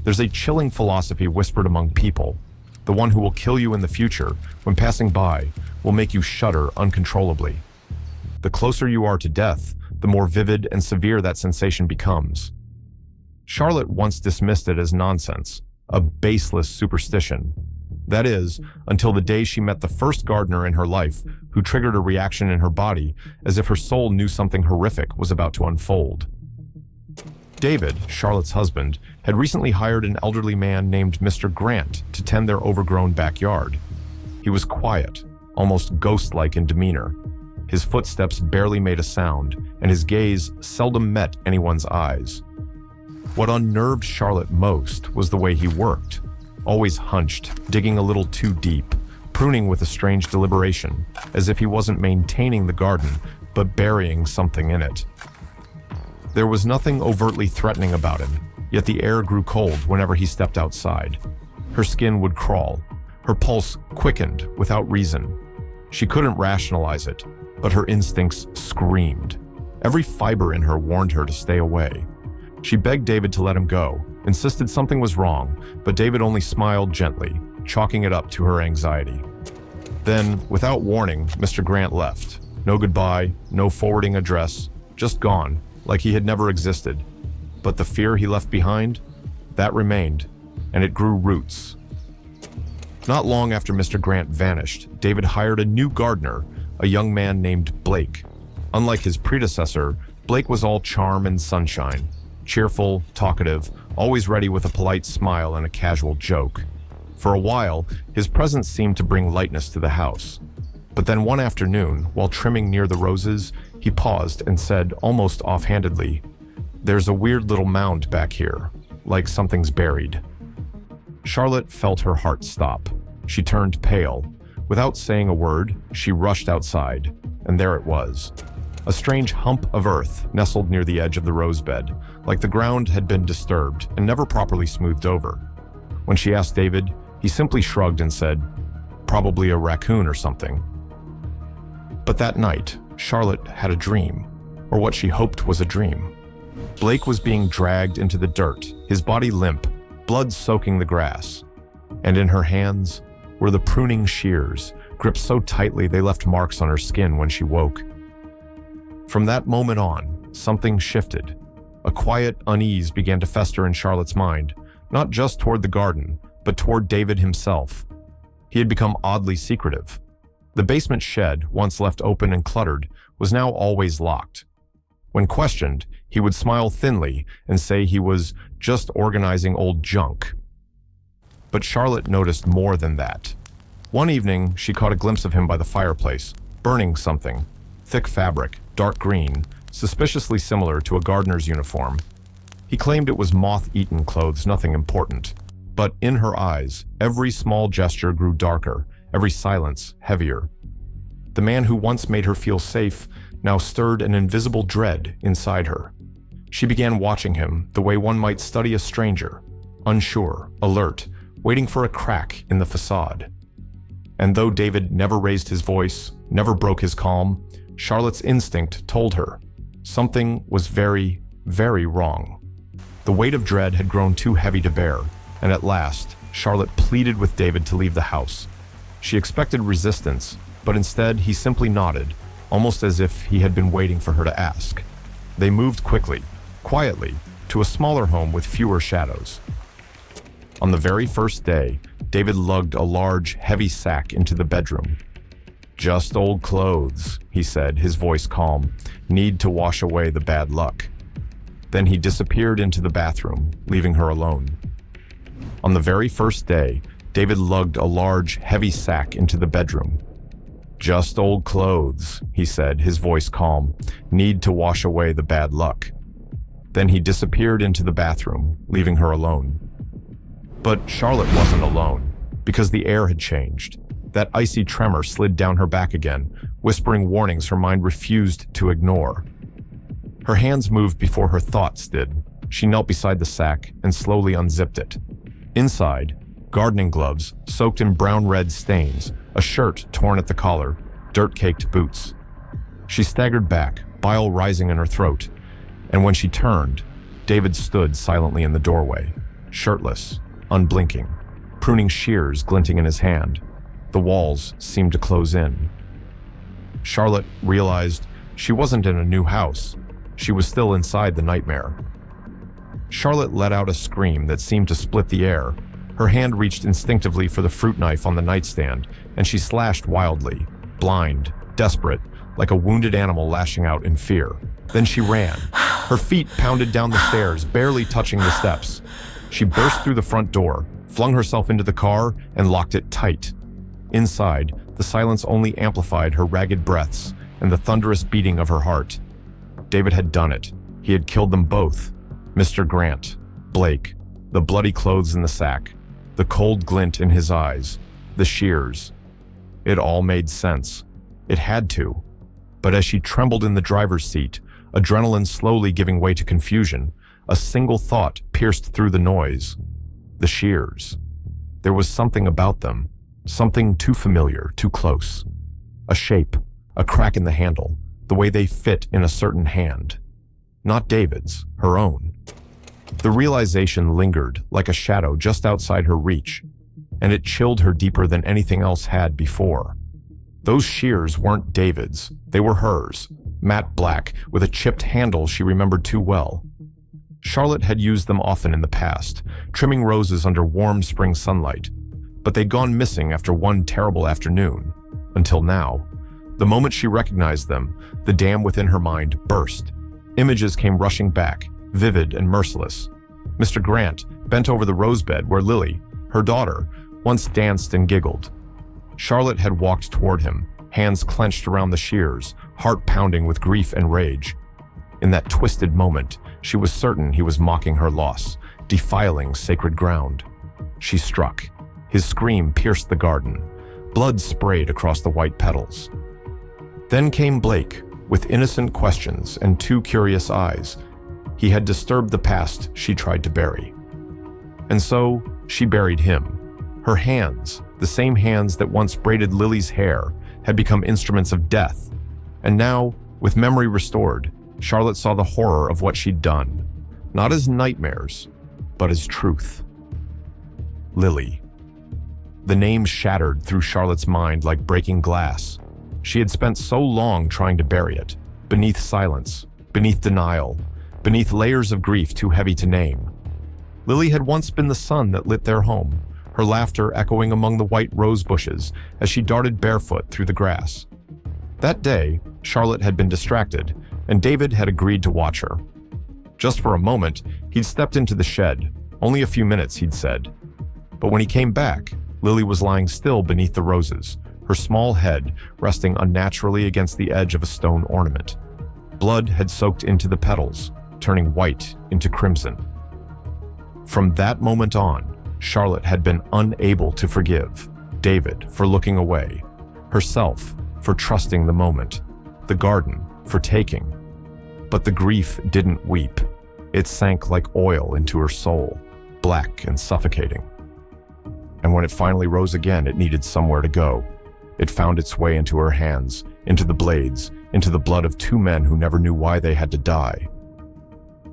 There's a chilling philosophy whispered among people. The one who will kill you in the future, when passing by, will make you shudder uncontrollably. The closer you are to death, the more vivid and severe that sensation becomes. Charlotte once dismissed it as nonsense, a baseless superstition. That is, until the day she met the first gardener in her life who triggered a reaction in her body as if her soul knew something horrific was about to unfold. David, Charlotte's husband, had recently hired an elderly man named Mr. Grant to tend their overgrown backyard. He was quiet, almost ghost-like in demeanor. His footsteps barely made a sound, and his gaze seldom met anyone's eyes. What unnerved Charlotte most was the way he worked, always hunched, digging a little too deep, pruning with a strange deliberation, as if he wasn't maintaining the garden, but burying something in it. There was nothing overtly threatening about him, yet the air grew cold whenever he stepped outside. Her skin would crawl, her pulse quickened without reason. She couldn't rationalize it, but her instincts screamed. Every fiber in her warned her to stay away. She begged David to let him go, insisted something was wrong, but David only smiled gently, chalking it up to her anxiety. Then, without warning, Mr. Grant left. No goodbye, no forwarding address, just gone, like he had never existed. But the fear he left behind, that remained, and it grew roots. Not long after Mr. Grant vanished, David hired a new gardener, a young man named Blake. Unlike his predecessor, Blake was all charm and sunshine, cheerful, talkative, always ready with a polite smile and a casual joke. For a while, his presence seemed to bring lightness to the house. But then one afternoon, while trimming near the roses, he paused and said, almost offhandedly, "There's a weird little mound back here, like something's buried." Charlotte felt her heart stop. She turned pale. Without saying a word, she rushed outside, and there it was. A strange hump of earth nestled near the edge of the rosebed, like the ground had been disturbed and never properly smoothed over. When she asked David, he simply shrugged and said, "Probably a raccoon or something." But that night, Charlotte had a dream, or what she hoped was a dream. Blake was being dragged into the dirt, his body limp, blood soaking the grass. And in her hands were the pruning shears, gripped so tightly they left marks on her skin when she woke. From that moment on, something shifted. A quiet unease began to fester in Charlotte's mind, not just toward the garden, but toward David himself. He had become oddly secretive. The basement shed, once left open and cluttered, was now always locked. When questioned, he would smile thinly and say he was just organizing old junk. But Charlotte noticed more than that. One evening, she caught a glimpse of him by the fireplace, burning something. Thick fabric, dark green, suspiciously similar to a gardener's uniform. He claimed it was moth-eaten clothes, nothing important. But in her eyes, every small gesture grew darker, every silence heavier. The man who once made her feel safe now stirred an invisible dread inside her. She began watching him the way one might study a stranger, unsure, alert, waiting for a crack in the facade. And though David never raised his voice, never broke his calm, Charlotte's instinct told her something was very, very wrong. The weight of dread had grown too heavy to bear, and at last, Charlotte pleaded with David to leave the house. She expected resistance, but instead he simply nodded, almost as if he had been waiting for her to ask. They moved quickly, quietly, to a smaller home with fewer shadows. On the very first day, David lugged a large, heavy sack into the bedroom. "Just old clothes," he said, his voice calm. "Need to wash away the bad luck." Then he disappeared into the bathroom, leaving her alone. On the very first day, David lugged a large, heavy sack into the bedroom. "Just old clothes," he said, his voice calm. "Need to wash away the bad luck." Then he disappeared into the bathroom, leaving her alone. But Charlotte wasn't alone, because the air had changed. That icy tremor slid down her back again, whispering warnings her mind refused to ignore. Her hands moved before her thoughts did. She knelt beside the sack and slowly unzipped it. Inside, gardening gloves soaked in brown-red stains, a shirt torn at the collar, dirt-caked boots. She staggered back, bile rising in her throat, and when she turned, David stood silently in the doorway. shirtless, unblinking, pruning shears glinting in his hand. The walls seemed to close in. Charlotte realized she wasn't in a new house. She was still inside the nightmare. Charlotte let out a scream that seemed to split the air. Her hand reached instinctively for the fruit knife on the nightstand, and she slashed wildly, blind, desperate, like a wounded animal lashing out in fear. Then she ran. Her feet pounded down the stairs, barely touching the steps. She burst through the front door, flung herself into the car, and locked it tight. Inside, the silence only amplified her ragged breaths and the thunderous beating of her heart. David had done it. He had killed them both. Mr. Grant, Blake, the bloody clothes in the sack, the cold glint in his eyes, the shears. It all made sense. It had to. But as she trembled in the driver's seat, adrenaline slowly giving way to confusion, a single thought pierced through the noise. The shears. There was something about them, something too familiar, too close. A shape, a crack in the handle, the way they fit in a certain hand. Not David's, her own. The realization lingered like a shadow just outside her reach, and it chilled her deeper than anything else had before. Those shears weren't David's, they were hers, matte black, with a chipped handle she remembered too well. Charlotte had used them often in the past, trimming roses under warm spring sunlight, but they'd gone missing after one terrible afternoon, until now. The moment she recognized them, the dam within her mind burst. Images came rushing back, vivid and merciless. Mr. Grant bent over the rosebed where Lily, her daughter, once danced and giggled. Charlotte had walked toward him, hands clenched around the shears, heart pounding with grief and rage. In that twisted moment, she was certain he was mocking her loss, defiling sacred ground. She struck. His scream pierced the garden. Blood sprayed across the white petals. Then came Blake, with innocent questions and two curious eyes. He had disturbed the past she tried to bury. And so, she buried him. Her hands, the same hands that once braided Lily's hair, had become instruments of death. And now, with memory restored, Charlotte saw the horror of what she'd done, not as nightmares, but as truth. Lily. The name shattered through Charlotte's mind like breaking glass. She had spent so long trying to bury it, beneath silence, beneath denial, beneath layers of grief too heavy to name. Lily had once been the sun that lit their home, her laughter echoing among the white rose bushes as she darted barefoot through the grass. That day, Charlotte had been distracted, and David had agreed to watch her. Just for a moment, he'd stepped into the shed. Only a few minutes, he'd said. But when he came back, Lily was lying still beneath the roses, her small head resting unnaturally against the edge of a stone ornament. Blood had soaked into the petals, turning white into crimson. From that moment on, Charlotte had been unable to forgive David for looking away, herself for trusting the moment, the garden for taking. But the grief didn't weep. It sank like oil into her soul, black and suffocating. And when it finally rose again, it needed somewhere to go. It found its way into her hands, into the blades, into the blood of two men who never knew why they had to die.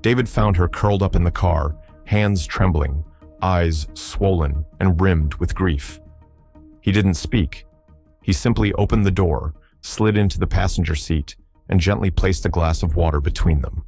David found her curled up in the car, hands trembling, eyes swollen and rimmed with grief. He didn't speak. He simply opened the door, slid into the passenger seat, and gently placed a glass of water between them.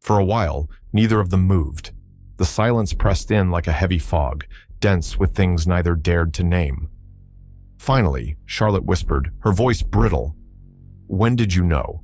For a while, neither of them moved. The silence pressed in like a heavy fog, dense with things neither dared to name. Finally, Charlotte whispered, her voice brittle, "When did you know?"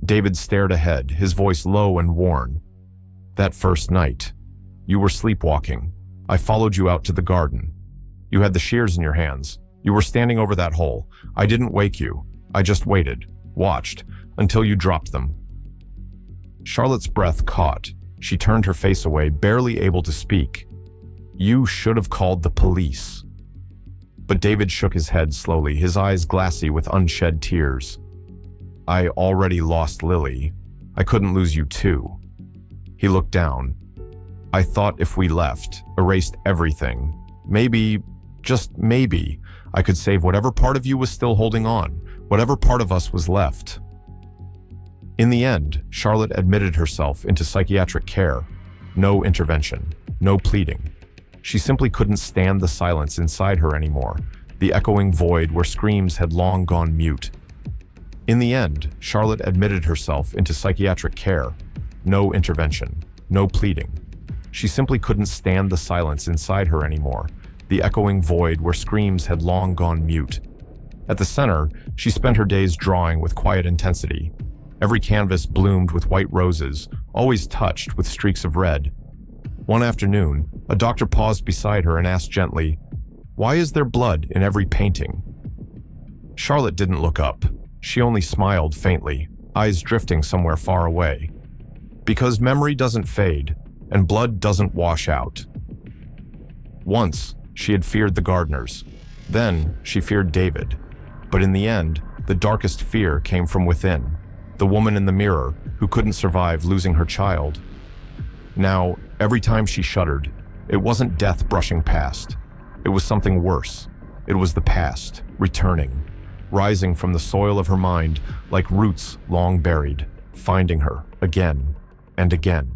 David stared ahead, his voice low and worn. "That first night. You were sleepwalking. I followed you out to the garden. You had the shears in your hands. You were standing over that hole. I didn't wake you. I just waited, watched, until you dropped them." Charlotte's breath caught. She turned her face away, barely able to speak. "You should have called the police." But David shook his head slowly, his eyes glassy with unshed tears. "I already lost Lily. I couldn't lose you too." He looked down. "I thought if we left, erased everything, maybe, just maybe, I could save whatever part of you was still holding on, whatever part of us was left." In the end, Charlotte admitted herself into psychiatric care. No intervention, no pleading. She simply couldn't stand the silence inside her anymore, the echoing void where screams had long gone mute. In the end, Charlotte admitted herself into psychiatric care. No intervention, no pleading. She simply couldn't stand the silence inside her anymore, the echoing void where screams had long gone mute. At the center, she spent her days drawing with quiet intensity. Every canvas bloomed with white roses, always touched with streaks of red. One afternoon, a doctor paused beside her and asked gently, "Why is there blood in every painting?" Charlotte didn't look up. She only smiled faintly, eyes drifting somewhere far away. Because memory doesn't fade, and blood doesn't wash out. Once, she had feared the gardeners. Then, she feared David. But in the end, the darkest fear came from within, the woman in the mirror who couldn't survive losing her child. Now, every time she shuddered, it wasn't death brushing past. It was something worse. It was the past, returning, rising from the soil of her mind like roots long buried, finding her again and again.